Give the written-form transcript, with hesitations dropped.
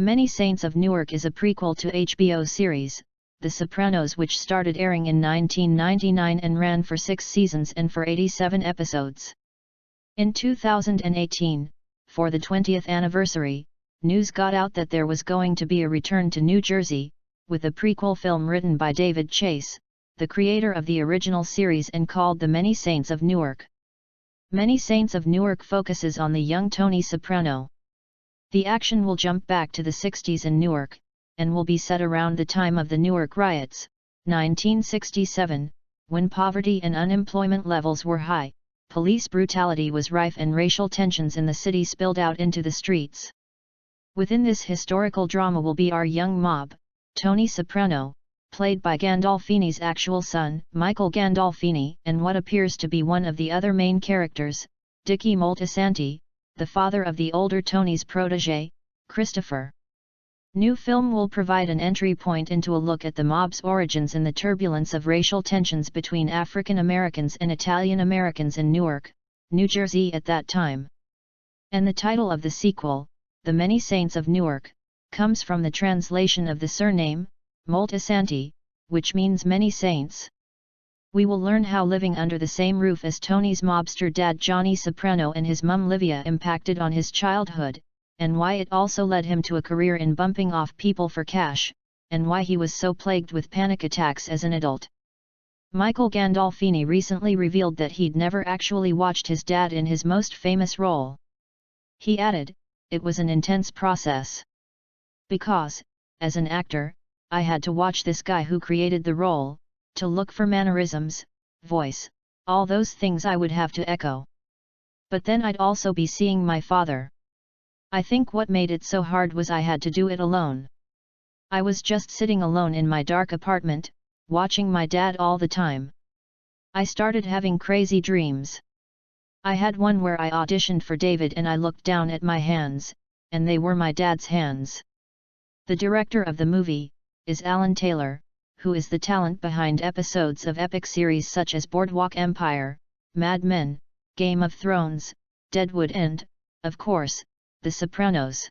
The Many Saints of Newark is a prequel to HBO series, The Sopranos, which started airing in 1999 and ran for 6 seasons and for 87 episodes. In 2018, for the 20th anniversary, news got out that there was going to be a return to New Jersey, with a prequel film written by David Chase, the creator of the original series, and called The Many Saints of Newark. Many Saints of Newark focuses on the young Tony Soprano. The action will jump back to the 60s in Newark, and will be set around the time of the Newark riots, 1967, when poverty and unemployment levels were high, police brutality was rife, and racial tensions in the city spilled out into the streets. Within this historical drama will be our young mob, Tony Soprano, played by Gandolfini's actual son, Michael Gandolfini, and what appears to be one of the other main characters, Dickie Moltisanti, the father of the older Tony's protégé, Christopher. New film will provide an entry point into a look at the mob's origins and the turbulence of racial tensions between African Americans and Italian Americans in Newark, New Jersey at that time. And the title of the sequel, The Many Saints of Newark, comes from the translation of the surname, Moltisanti, which means many saints. We will learn how living under the same roof as Tony's mobster dad Johnny Soprano and his mum Livia impacted on his childhood, and why it also led him to a career in bumping off people for cash, and why he was so plagued with panic attacks as an adult. Michael Gandolfini recently revealed that he'd never actually watched his dad in his most famous role. He added, "It was an intense process. Because, as an actor, I had to watch this guy who created the role, to look for mannerisms, voice, all those things I would have to echo. But then I'd also be seeing my father. I think what made it so hard was I had to do it alone. I was just sitting alone in my dark apartment, watching my dad all the time. I started having crazy dreams. I had one where I auditioned for David and I looked down at my hands, and they were my dad's hands." The director of the movie is Alan Taylor, who is the talent behind episodes of epic series such as Boardwalk Empire, Mad Men, Game of Thrones, Deadwood and, of course, The Sopranos.